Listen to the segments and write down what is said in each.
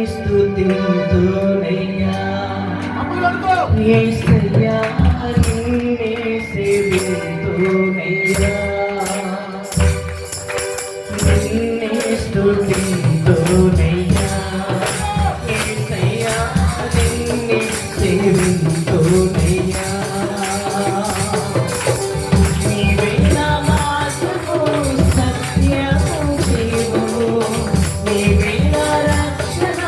స్తుతింతునయ్యా యేసయ్యా నిన్నే సేవింతునయ్యా నిన్నే స్తుతింతునయ్యా యేసయ్యా నిన్నే సేవింతునయ్యా నీవే నా మార్గము సత్యము జీవము నీవే నా రక్షణ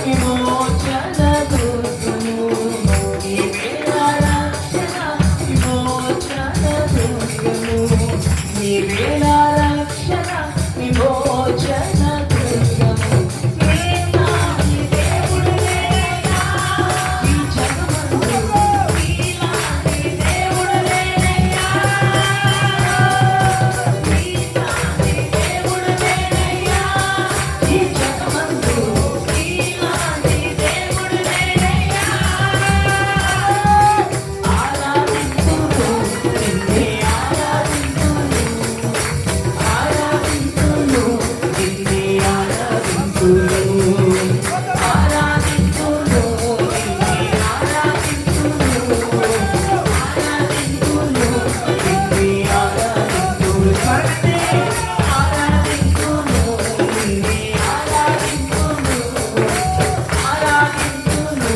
విమోచన దుర్గము నీవే నా రక్షణ విమోచన దుర్గము నీవే నా రక్షణ విమోచన దుర్గము నీలాంటి దేవుడు లేడయ్యా ఈ జగమందు నీలాంటి దేవుడు లేడయ్యా నీలాంటి దేవుడు లేడయ్యా ఈ జగమందు నీలాంటి దేవుడు లేడయ్యా ఆరాధింతును నిన్నే ఆరాధింతును ఆరాధింతును నిన్నే ఆరాధింతును ఆరాధింతును నిన్నే ఆరాధింతును ఆరాధింతును నిన్నే ఆరాధింతును స్వర్గమే ఆరాధింతును నిన్నే ఆరాధింతును ఆరాధింతును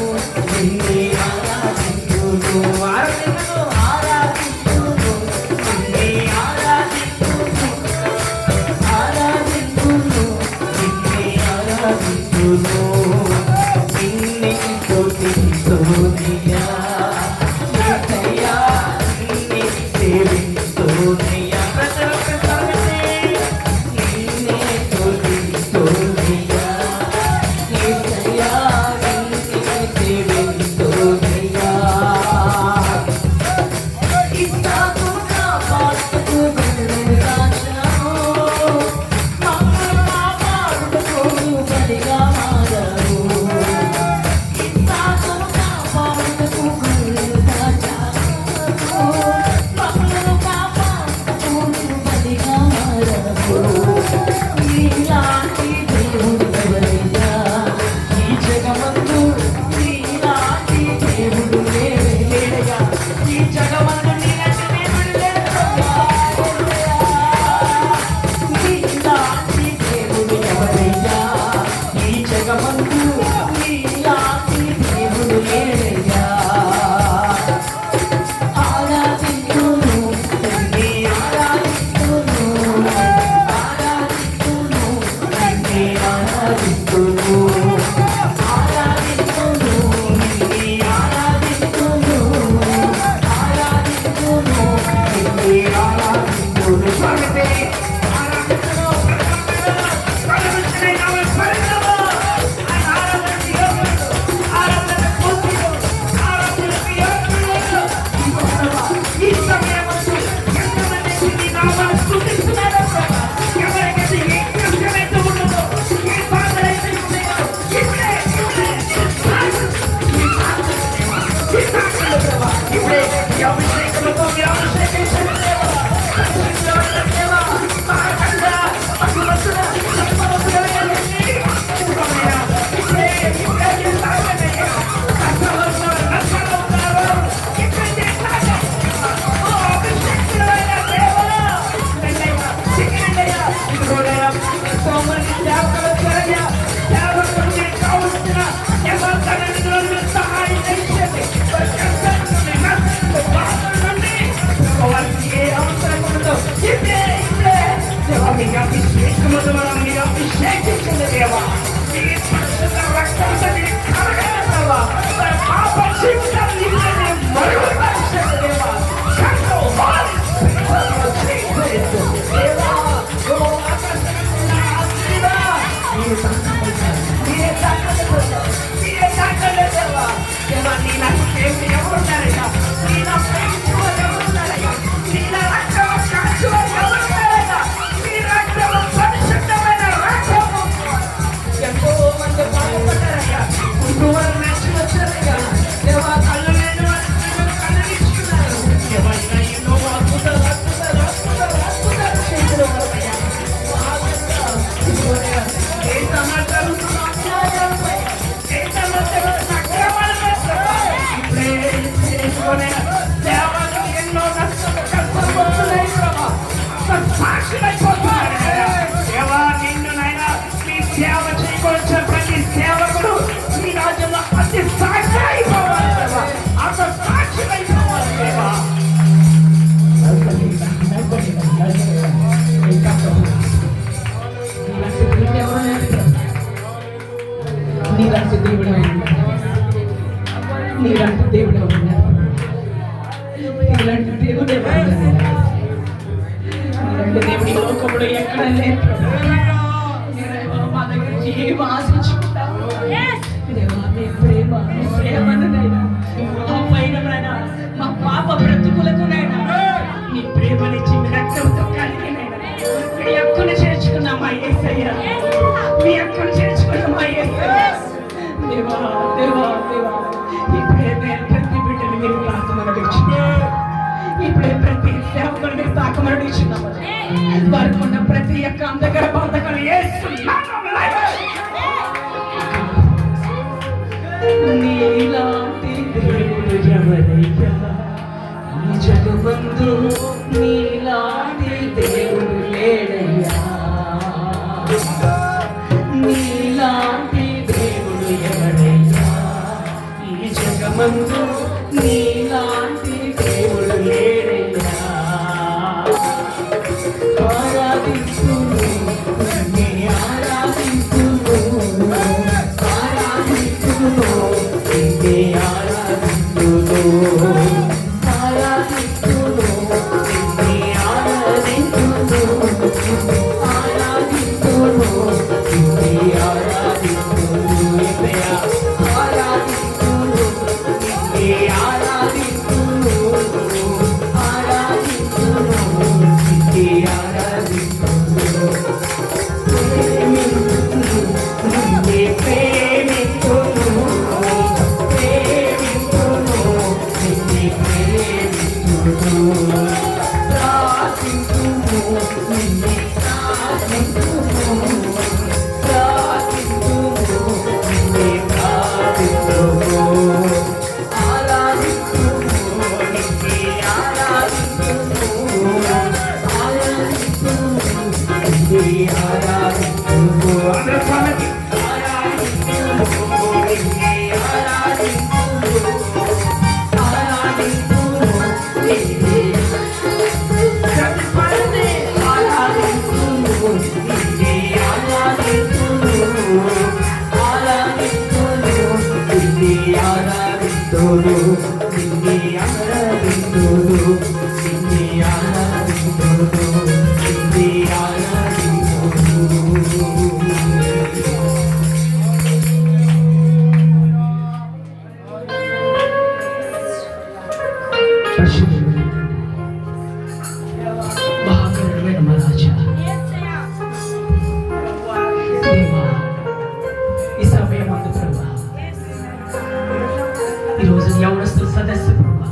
నిన్నే ఆరాధింతును ఆరాధింతును ఆరాధింతును నిన్నే ఆరాధింతును ఆరాధింతును నిన్నే ఆరాధింతును నిన్నే స్తుతింతునయ్యా యేసయ్యా నిన్నే సేవింతునయ్యా ప్రజల ప్రజలనే నిన్నే స్తుతింతునయ్యా యేసయ్యా నిన్నే సేవింతునయ్యా ఇస్సాకు కాపాడుటకు గొర్రెలు కాచావు మమ్మల్ని కాపాడుటకు బలిగా మారావు ఇస్సాకు కాపాడుటకు గొర్రెలు కాచావు మమ్మల్ని కాపాడుటకు బలిగా మారావు నీలాంటి దేవుడు ఎవరయ్యా ఈ జగమందు నీలాంటి దేవుడు లేడయ్యా ఈ జగమందు నీలాంటి దేవుడు లేడయ్యా నీలాంటి దేవుడు ఎవరయ్యా ఈ జగమందు నీలాంటి దేవుడు లేడయ్యా ఆరాధింతును నిన్నే ఆరాధింతును ఆరాధింతును నిన్నే ఆరాధింతును ఆరాధింతును నిన్నే ఆరాధింతును ఆరాధింతును నిన్నే ఆరాధింతును స్వామితే ఆరాధింతును స్వామితే నామ స్మరణము ఆరాధన యోగులు ఆరాధన పూర్తిలు ఆరాధన యోగులు ఈ సమయమందు ఎంతమంది నీ నామాన్ని స్తుతిస్తున్నారో ప్రభా ఎవరికైతే ఏ కష్టమైతే ఉండదో ఏ బాధలైతే ఉన్నాయో ఇప్పుడే ఇప్పుడే ఈ అభిషేకంతో మీరు అభిషేకించండి దేవా పరిశుద్ధమైన దేవా మహాకండ భగవంతుడ సర్వోన్నతుడైన సమయ ఇప్పుడే ఇప్పుడే తాగనయ్యా కష్టంలో ఉన్నారు ఇప్పుడే తాగండి ఓ అభిషేకుడైన దేవా చిన్నయ్యా ఇదిగోనయ్యా సోమరి సేవకులు త్వరగా సేవకులు మీకు కావలసిన ఎవరికైనా మీరు సహాయం చేయండి వారికి ఏ అవసరం ఉండదో ఇప్పుడే దేవా మీకు అభిషేకము ద్వారా మీరు అభిషేకించండి దేవా మీ పరిశుద్ధ రక్తంతో మీరు కడగండి దేవా వారి పాప జీవితాన్ని మీరు మరుగుపరచండి దేవా కన్ను వారి దేవా ఓ ఆకాశమైన ఆశీర్వాద మీరు మీరే తాకండి దేవా దేవా నీ నాకు దేవుడు ఎవరున్నారయ్యా నీ నా ప్రేమించేవారు ఎవరున్నారయ్యా నీ నా రక్తం కాచేవారు ఎవరున్నారయ్యా నీ రక్తం పరిశుద్ధమైన రక్తము నీలాంటి దేవుడే ఉన్నాడు, నీలాంటి దేవుడే ఉన్నాడు, నీలాంటి దేవుడే ఉన్నాడు. నీలాంటి దేవుడి లోకంలో ఎక్కడ లేదు. మా దగ్గర ఏం ఆశించుకుంటాము దేవా, మీ ప్రేమ, మీ ప్రేమను నైనా మా పైన నైనా మా పాప బ్రతుకులకు నైనా మీ ప్రేమనిచ్చి మీ రక్తంతో కలిగినైనా మీ హక్కును చేర్చుకున్నాం మా యేసయ్య, మీ హక్కును చేర్చుకున్నాం మా యేసయ్య. దేవా దేవా దేవా, ఇప్పుడే ప్రతి బిడ్డని మీరు తాకమని ఇచ్చున్నారు, ఇప్పుడే ప్రతి సేవకులు మీరు తాకమని ఇచ్చున్నాము. వారికి ఉన్న ప్రతి ఒక్క అందగర బంధకాలు నీలాంటి దేవుడు ఎవరయ్యా ఈ జగమందు, నీలాంటి దేవుడు లేడయ్యా, నీలాంటి దేవుడు ఎవరయ్యా ఈ జగమందు, నీలాంటి దేవుడు లేడయ్యా. ఆరాధిస్తును నన్నే ఆరాధిస్తును, ఆరాధిస్తును నిన్నే ఆరాధిస్తును, ఆరాధిస్తును నిన్నే ఆరాధిస్తును, ఆరాధిస్తును నిన్నే ఆరాధిస్తును, యేసయ్యా ఆరాధిస్తును నిన్నే ఆరాధిస్తును, ఆరాధిస్తును నిన్నే ఆరాధిస్తును, నిన్నే ప్రేమిస్తును, ప్రేమిస్తును నిన్నే ప్రేమిస్తును, ప్రార్థిస్తును నిన్నే ప్రార్థిస్తును, ప్రార్థిస్తును నిన్నే ప్రార్థిస్తును, ఆరాధిస్తును నిన్నే ఆరాధిస్తును, ఆరాధిస్తును నిన్నే ఆరాధిస్తును, ఆరాధిస్తును నిన్నే ఆరాధిస్తును, ఆరాధిస్తును నిన్నే ఆరాధిస్తును, నిన్నే ఆరాధిస్తును, ఆరాధిస్తును నిన్నే ఆరాధిస్తును, నిన్నే ఆరాధిస్తును, నిన్నే ఆరాధిస్తును, నిన్నే ఆరాధిస్తును. పరిశుద్ధుడు, మహాకరుడైన మా రాజా, దేవా, ఈ సమయం అందు ప్రభా, ఈరోజు యవనస్తుల సదస్సు ప్రభా,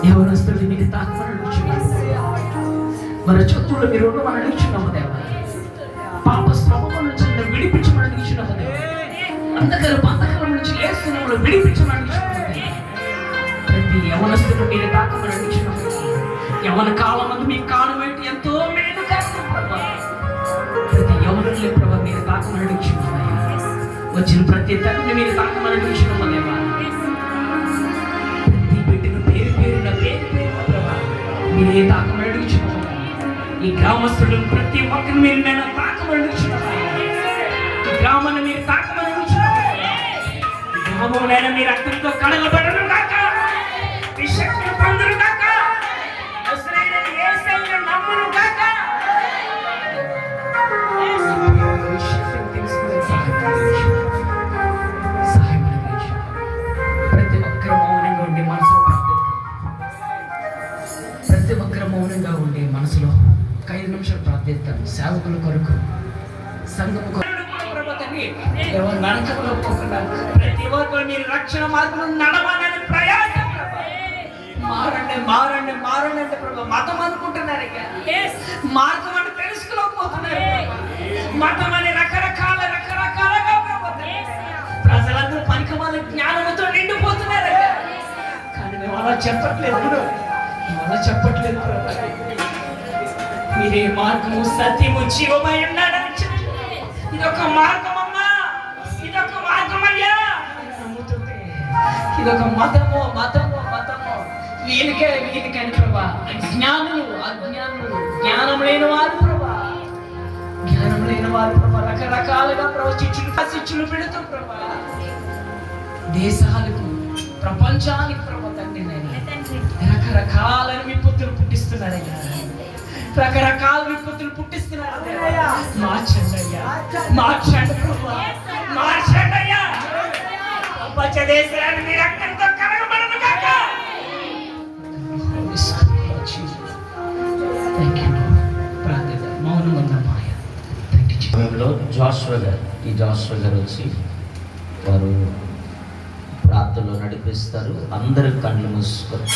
యవనస్తులు మీకు తాకమని అడుగుచున్నాము, మన చతువులు మీరు ఉండమని అడుగుచున్నాము దేవా, పాప శ్రమముల నుంచి విడిపించమని అడుగుచున్నాము దేవా, అంధకార బంధకాల నుంచి యేసునామములో విడిపించమని అడుగుచున్నాము దేవా. ప్రతి యవనస్తులు మీరు తాకమని అడుగుచున్నాము. యవన కాలం అందు మీ కాలం ఏంటి ఎంతో మేలు కాదు ప్రభా, ప్రతి యవనుల్ని ప్రభా మీరు తాకమని అడుగుచున్నాము. వచ్చిన ప్రతి తల్లిని మీరు తాకమని అడుగుచున్నాము దేవా. ప్రతి బిడ్డను పేరు పేరున ప్రభా మీరే తాకమని అడుగుచున్నాము. ఈ గ్రామస్తులు ప్రతి ఒక్కరిని మీరు నేను తాకమని అడుగుచున్నాము. ఈ గ్రామాన్ని మీరు తాకమని అడుగుచున్నాము. ఈ గ్రామంలో మీరు రక్తంతో కడగబడను కాక, ఈ శక్తిని పొందును కాక, నజరేయుడైన యేసయ్యను నమ్మును కాక. ప్రతి ఒక్కరు మౌనంగా ఉండి మనసులో ప్రతి ఒక్కరు మౌనంగా ఉండి మనసులో 5 నిమిషాలు ప్రార్థిస్తాను. సేవకుల కొరకు, సంఘము కొరకు ఎవరు నరకంలో పోకుండా ప్రతి ఒక్కరు మీరు రక్షణ మార్గంలో నడవాలని ప్రయాసం. మారండి మారండి మారండి అంటే ప్రభు మతం అనుకుంటున్నారు, ఇక మార్గం అని తెలుసుకోలేకపోతున్నారు. మతం అని రకరకాలుగా ప్రజలందరూ పనికిమాల జ్ఞానంతో నిండిపోతున్నారు, కానీ మేము అలా చెప్పట్లేదు, ప్రభు. మీరే మార్గము సత్యము జీవమై ఉన్నాడని చెప్పి ఇదొక మార్గం అమ్మా, ఇదొక మార్గం అయ్యా నమ్ముతుంటే ఇదొక మతము వీలికని ప్రభా. అజ్ఞానులు జ్ఞానం లేని వారు ప్రభా రకరకాలుగా ప్రభు చిచ్చులు పెడుతూ ప్రభా దేశాలకు ప్రపంచానికి ప్రభా తండ్రి రకరకాల విపత్తులు పుట్టిస్తున్నారయ్యా. రకరకాల విపత్తులు పుట్టిస్తున్నారు. మార్చండి ప్రభా, మార్చండి అయ్యా. ప్రపంచ దేశాన్ని మీ రక్తంతో కడగబడను గాక. సమయంలో జాషువా గారు వచ్చి వారు ప్రార్థనలో నడిపిస్తారు. అందరూ కళ్ళు మూసుకొని